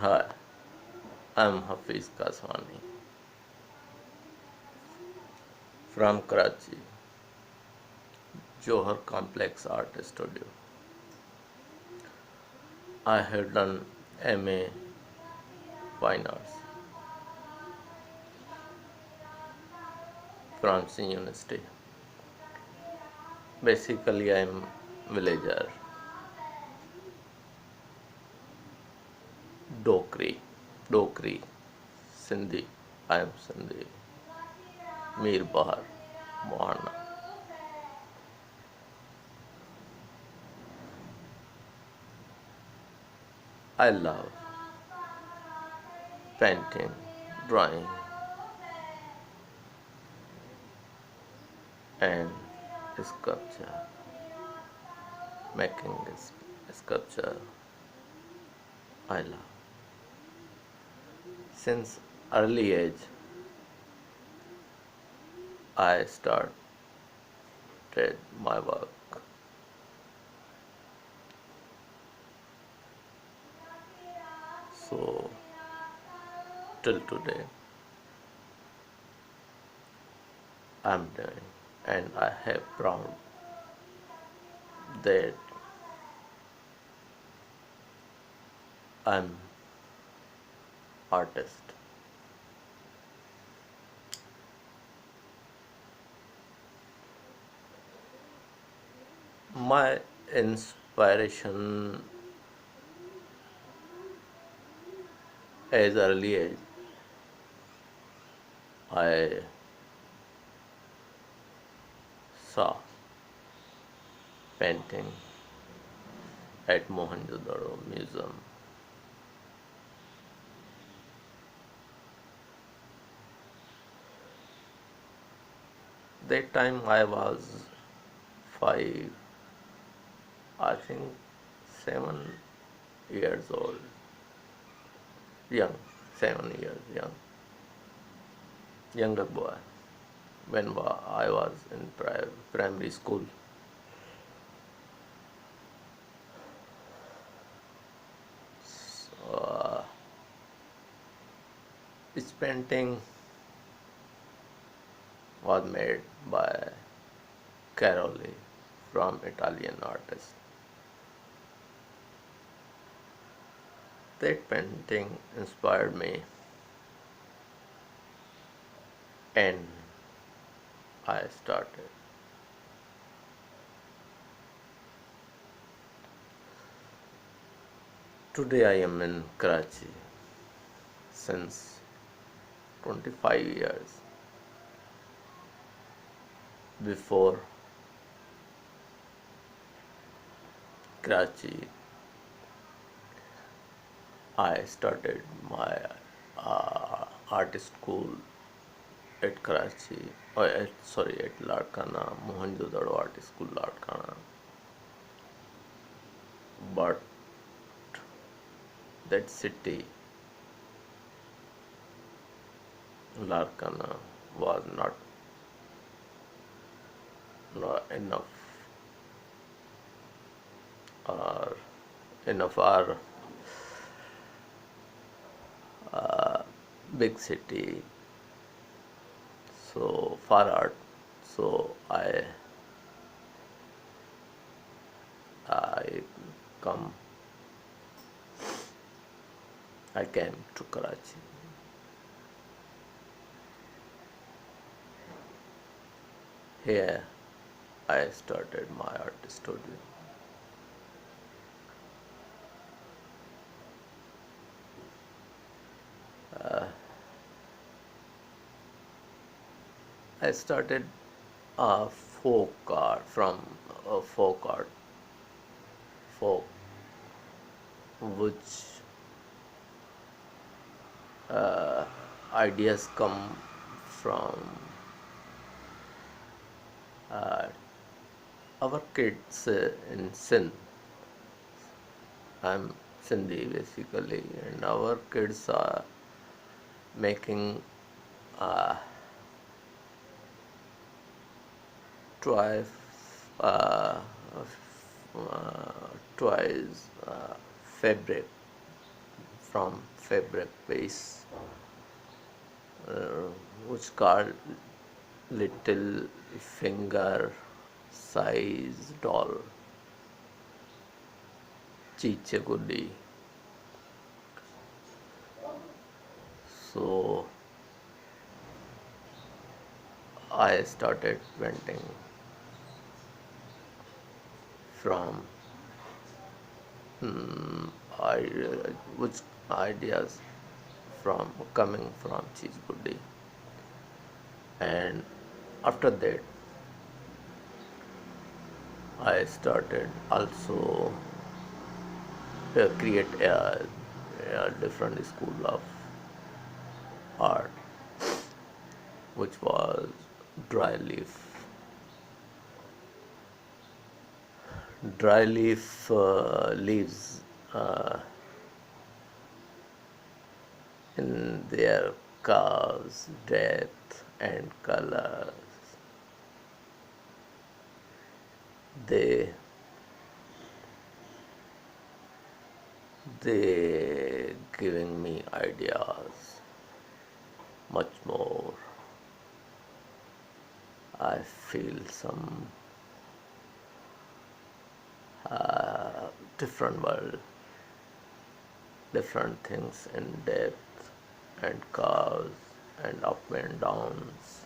Hi, I'm Hafiz Kaswani from Karachi, Johar Complex Art Studio. I have done MA Fine Arts from Sindh University. Basically, I'm villager, Dokri, Dokri, Sindhi. I am Sindhi, Mir Bahar, Mohana. I love painting, drawing, and sculpture, making sculpture. I love. Since early age, I started my work. So till today, I'm doing, and I have proud that I'm artist. My inspiration as early age, I saw painting at Mohenjo-daro Museum. That time I was 5, I think 7 years old, young, 7 years young, younger boy when I was in primary school. So, this painting was made by Caroli from Italian artist. That painting inspired me and I started. Today I am in Karachi since 25 years. Before Karachi, I started my art school at Karachi, at Larkana, Mohenjo-daro Art School, Larkana. But that city, Larkana, was not enough or enough our big city, so far art. So I come I came to Karachi. Here I started my art studio. I started folk art from folk art, folk, which ideas come from our kids in Sindh. I'm Sindhi basically, and our kids are making uh, toy, uh, toys, fabric from fabric piece, uh, which called little finger size doll, Chichagudi. So I started painting from I, which ideas from coming from Chichagudi, and after that I started also create a different school of art, which was dry leaf. Dry leaf leaves uh, in their cause, death, and colors. They they giving me ideas much more. I feel some different world, different things in depth and cause and up and downs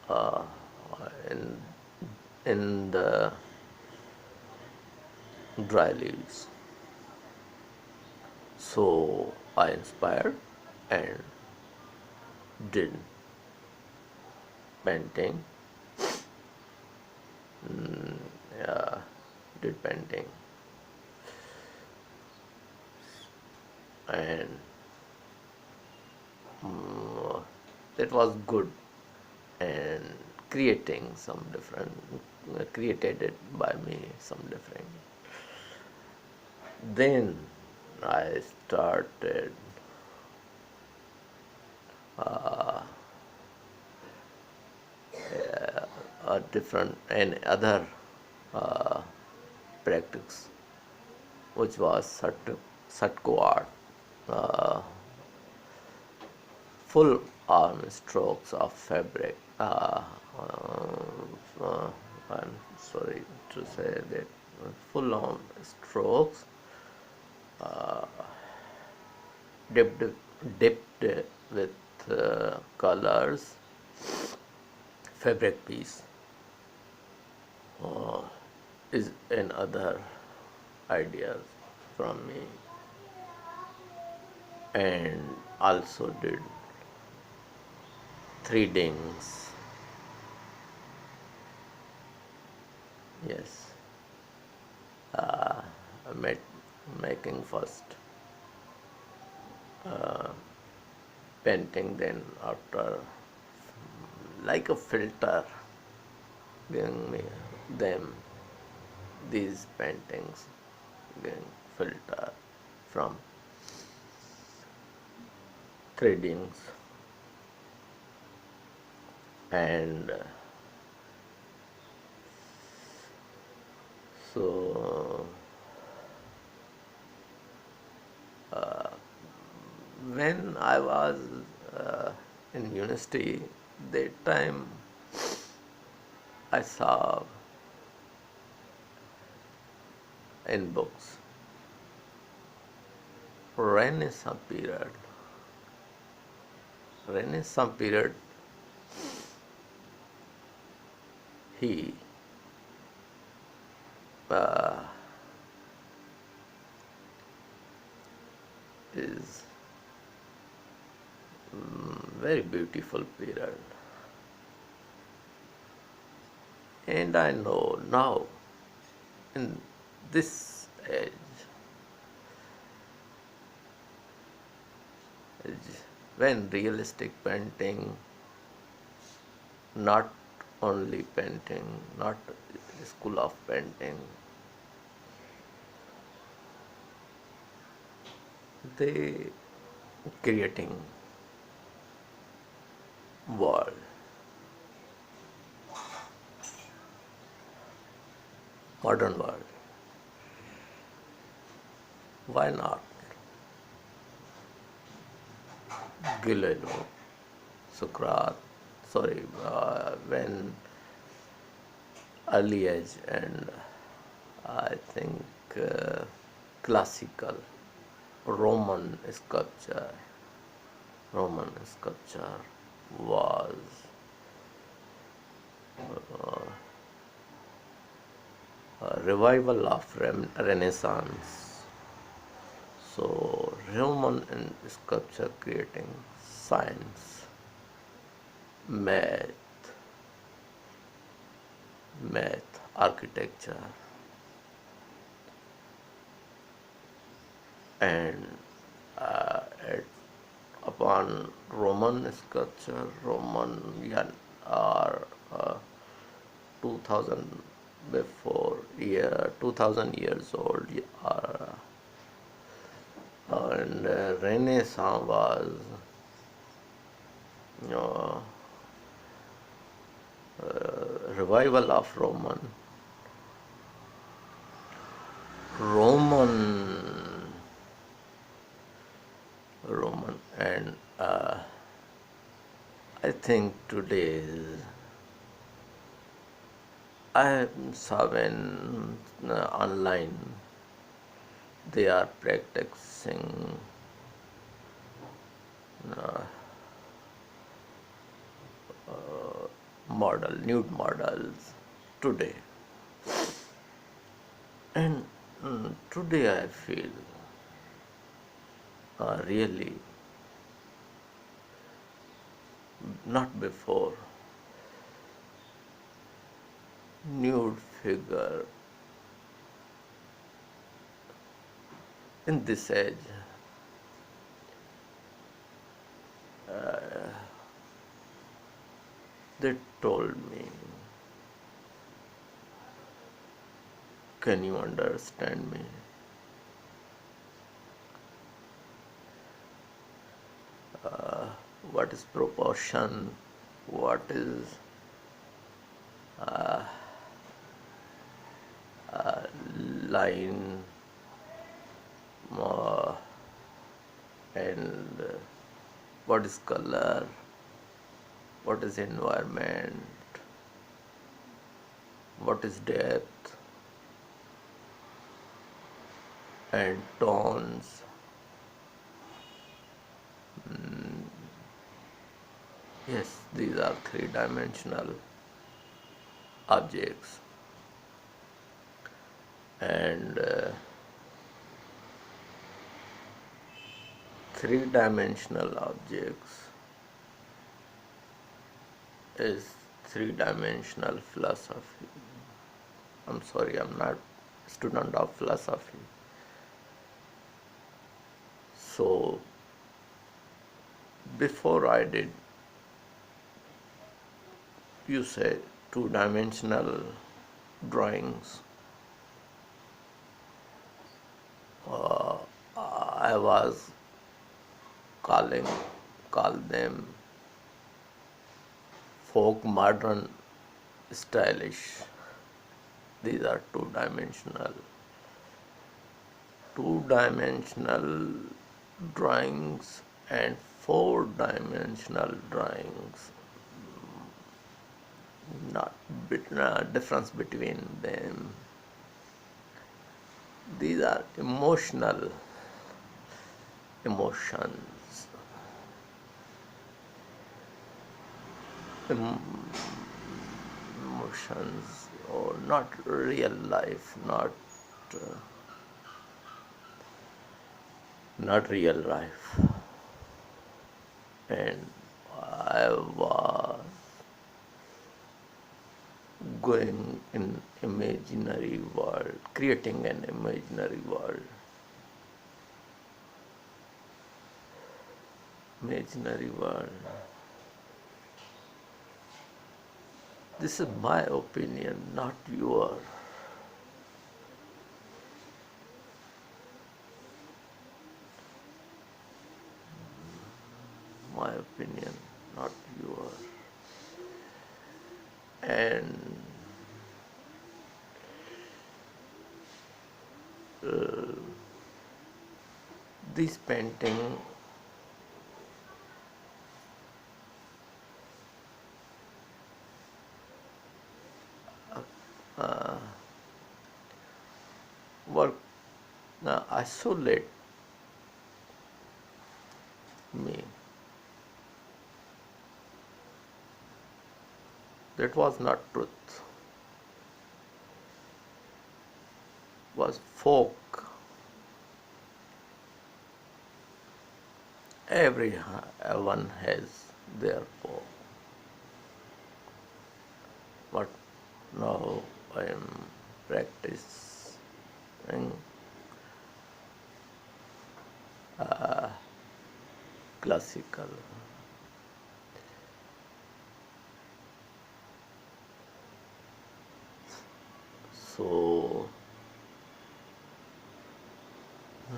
uh, in the dry leaves. So I inspired and did painting. Yeah, did painting, and that was good, and creating some different, created it by me some different. Then I started a different and other uh, practice, which was Satko art, uh, full arm strokes of fabric. I'm sorry to say that full arm strokes, dipped, dipped with colors, fabric piece is another ideas from me, and also did threadings. Yes, I made making first painting, then after like a filter giving me them these paintings, giving filter from threadings, and so when I was in university, that time I saw in books Renaissance period. Renaissance period, he uh, is very beautiful period, and I know now in this age when realistic painting, not only painting, not school of painting, they creating world, modern world. Why not? Galileo, Socrates, when early age, and I think classical Roman sculpture. Roman sculpture was a revival of Renaissance. So Roman and sculpture creating science, math, architecture, and at, upon Roman sculpture, Roman are 2000 before year 2000 years old, and Renaissance was uh, revival of Roman Roman, and I think today I saw when online they are practicing nude models today, and today I feel really not before nude figure in this age. They told me, can you understand me? What is proportion? What is line? uh, and what is color? What is environment? What is depth and tones? Yes, these are three-dimensional objects, and three-dimensional objects is three-dimensional philosophy. I'm sorry, I'm not student of philosophy. So before I did, you say two-dimensional drawings. I was calling call them folk modern stylish. These are two dimensional drawings and four-dimensional drawings. Not difference between them. These are emotions, emotions, or not real life, uh, not real life. And I was going in imaginary world, creating an imaginary world. Imaginary world. This is my opinion, not yours. My opinion, not yours. And this painting isolate me. That was not truth, was folk. Everyone has their folk. But now I am practicing classical. So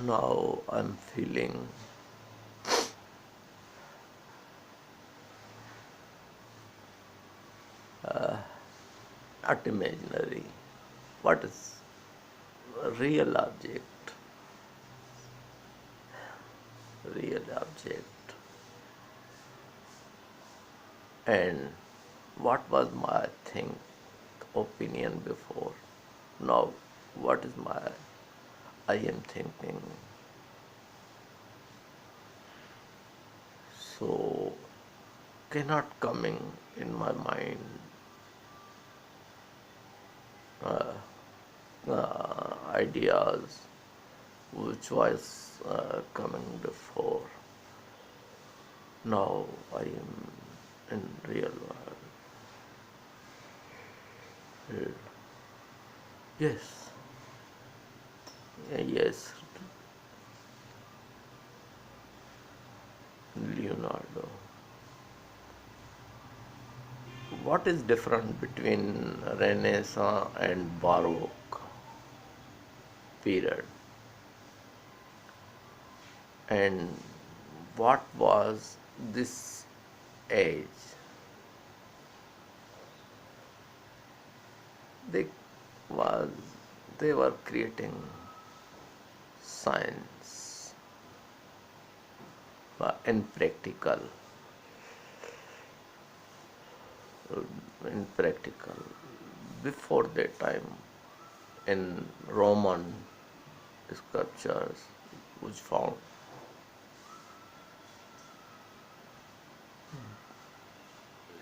now I'm feeling not imaginary. What is a real object? Real object. And what was my opinion before? Now, what is I am thinking? So, cannot coming in my mind ideas which was coming before. Now I am in real world. Yes, yes, Leonardo. What is different between Renaissance and Baroque period? And what was this age? They was they were creating science in practical in practical. Before that time, in Roman sculptures, which found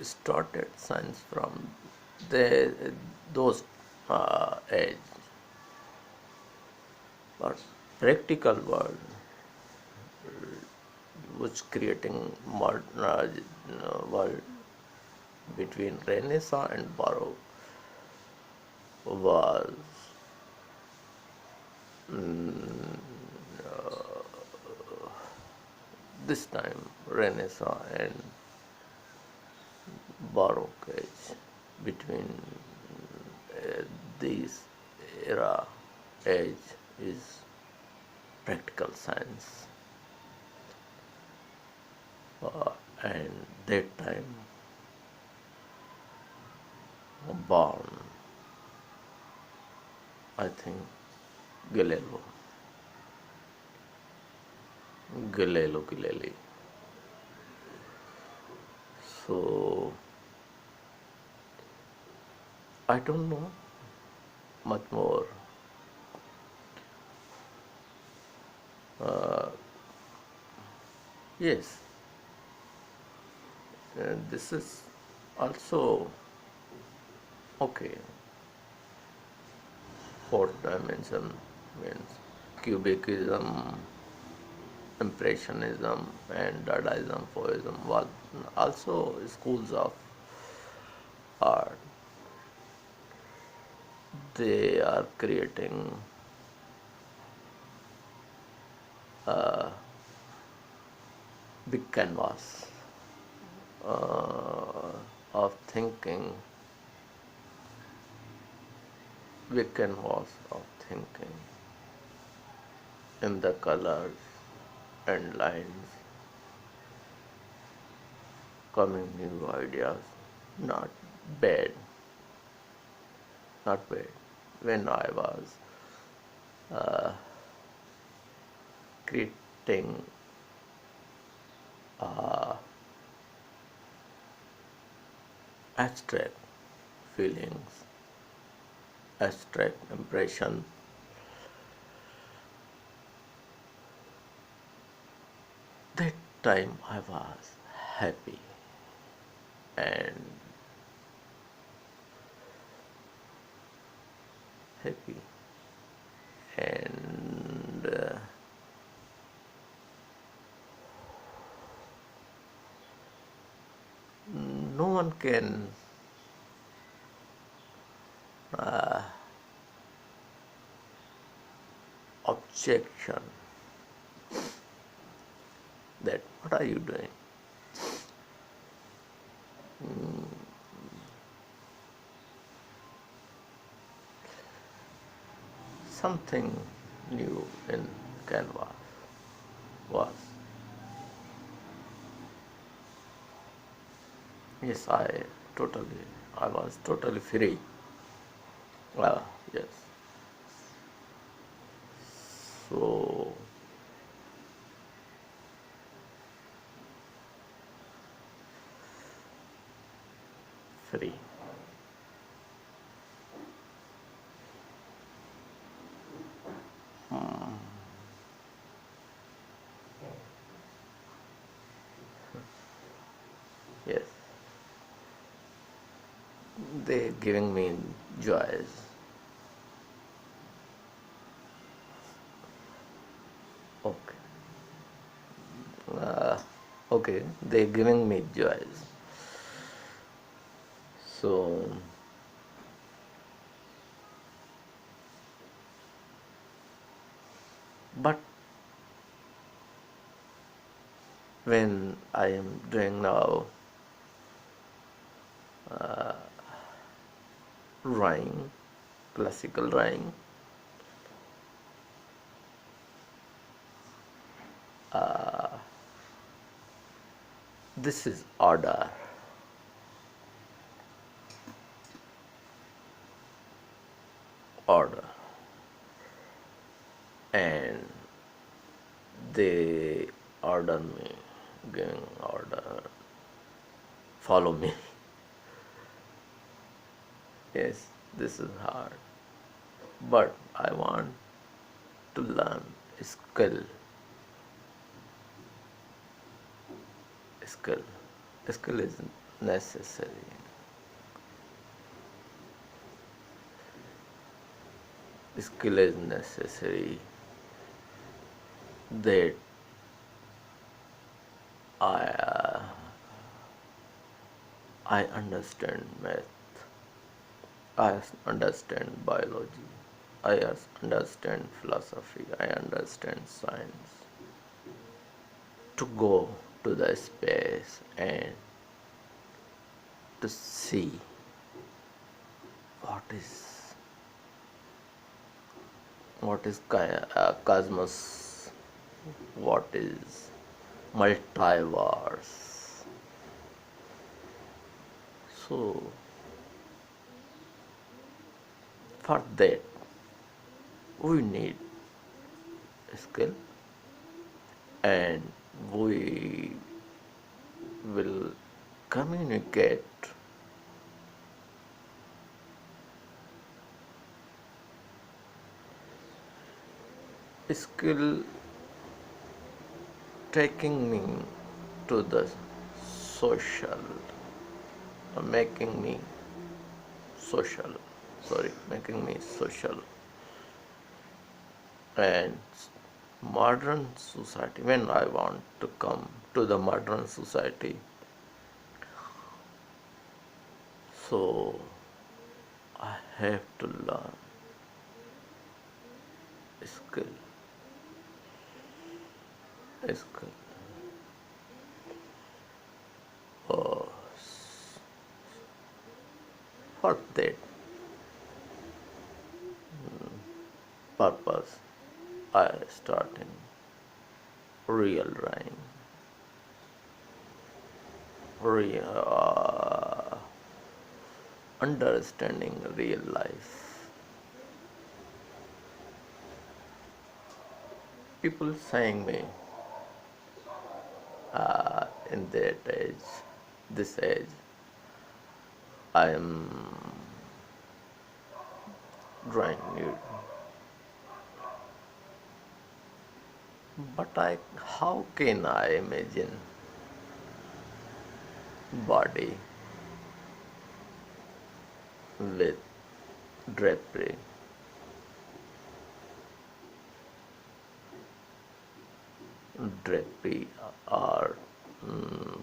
started science from those age, but practical world which creating modern world between Renaissance and Baroque was this time Renaissance and Baroque age. Between these era age is practical science, and that time born, I think, Galileo, Galilei. So I don't know much more. Yes, this is also okay. Fourth dimension means Cubism, Impressionism, and Dadaism, Fauvism was also schools of art. They are creating big canvas of thinking, big canvas of thinking in the colors and lines, coming new ideas, not bad, not bad. When I was creating abstract feelings, abstract impression, That time I was happy and happy and no one can objection that what are you doing. Something new in Canvas was, yes, I was totally free. Yes. So free. Yes. They giving me joys. Okay. Okay. They giving me joys. So but when I am doing now drawing, classical drawing, this is order, and they order me, giving order, follow me. Yes, this is hard, but I want to learn skill, skill, skill is necessary. Skill is necessary that I I understand math, I understand biology, I understand philosophy, I understand science. To go to the space and to see what is cosmos, what is multiverse. So for that we need skill, and we will communicate skill, taking me to the social, making me social, making me social. And modern society, when I want to come to the modern society, so I have to learn skill, skill. Oh, for that purpose, I start in real drawing, real understanding real life. People saying me in that age, this age, I am drawing new. But how can I imagine body with drapery? Drapery are mm,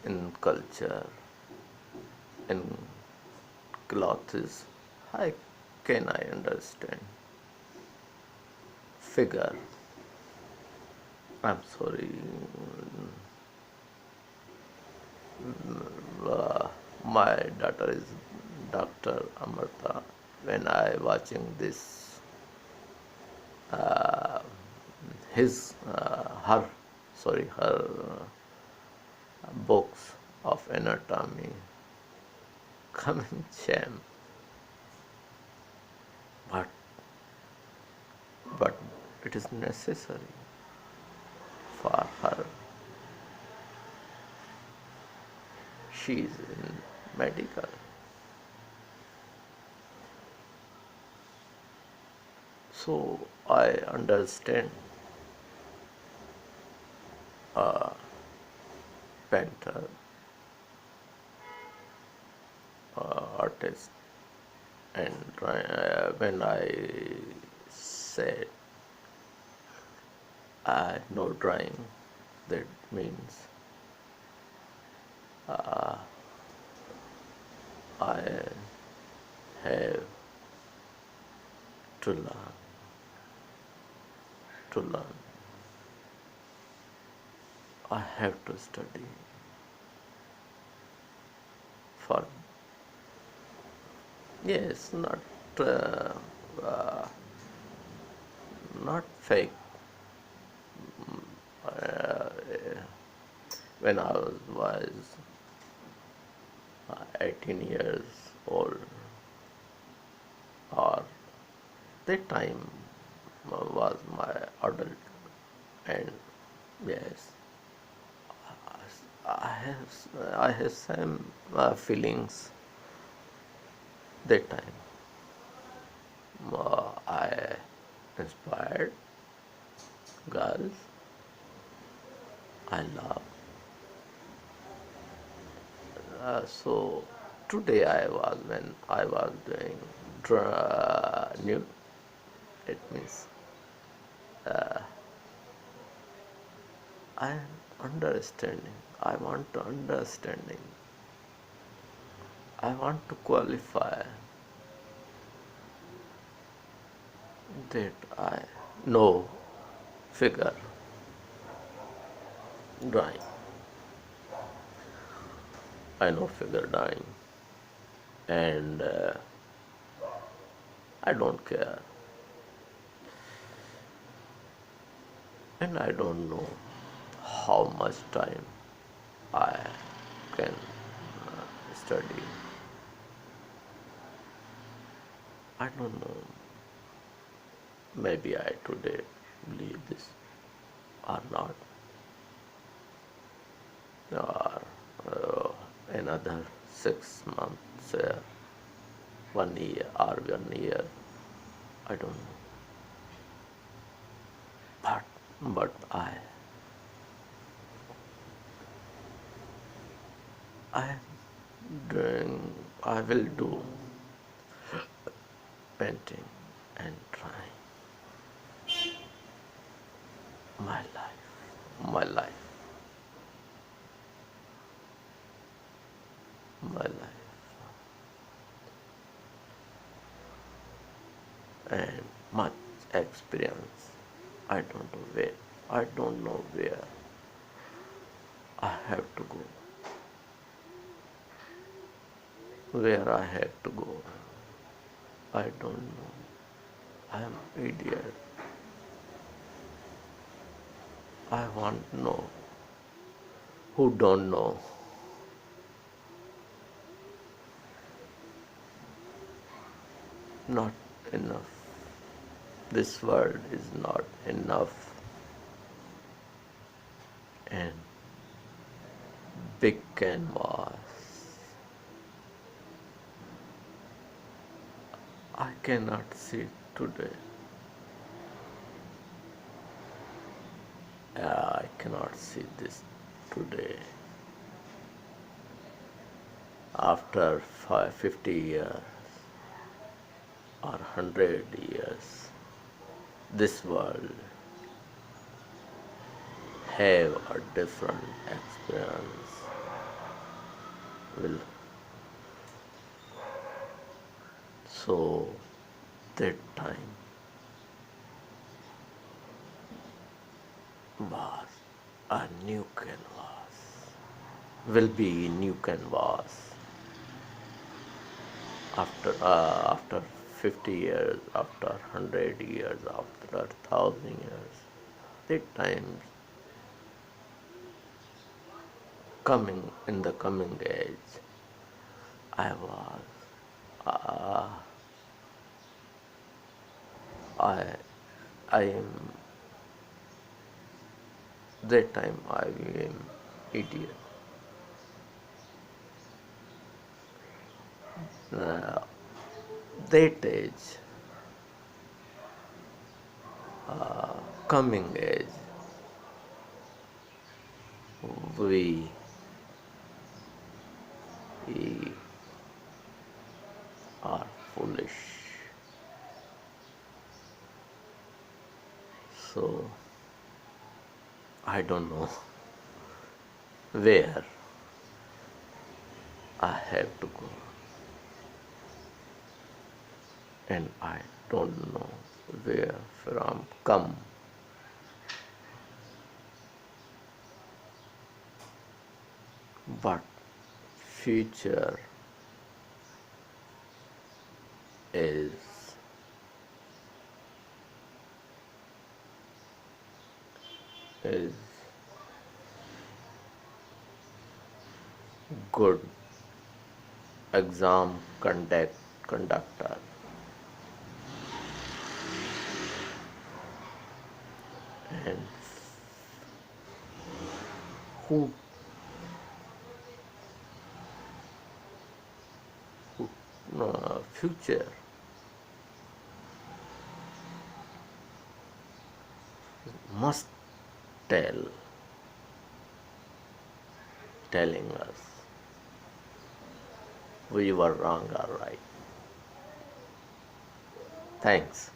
in culture, in clothes. How can I understand figure? I'm sorry. Uh, my daughter is Dr. Amarta. When I watching this, her books of anatomy, coming shame, but but it is necessary for her. She is in medical, so I understand painter, artist, and when I said no drawing, that means I have to learn, to learn. I have to study for, yes, uh, uh, not fake. Uh, when I was 18 years old, or that time was my adult, and yes, I have same feelings that time. I inspired girls. I love. So today when I was doing nude, it means I am understanding. I want to understanding. I want to qualify that I know figure drawing. I know figure drawing, and I don't care, and I don't know how much time I can study. I don't know. Maybe I today believe this or not, or another 6 months, 1 year, or 1 year. I don't know. But I am doing. I will do painting and drawing. My life, my life, my life, and much experience. I don't know where. I don't know where I have to go. Where I have to go. I don't know. I am idiot. I want to know. Who don't know? Not enough. This world is not enough. And big canvas. I cannot see today. I cannot see this today. After 50 years or 100 years, this world have a different experience. Will so that time was a new canvas. Will be new canvas after 50 years, after 100 years, after 1,000 years. That time coming in the coming age, I was uh, I I am that time I am idiot. Uh, that age, coming age, we, we are foolish. So I don't know where I have to go, and I don't know where from come. But future is is good exam conductor, and who future must tell telling us we were wrong or right. Thanks.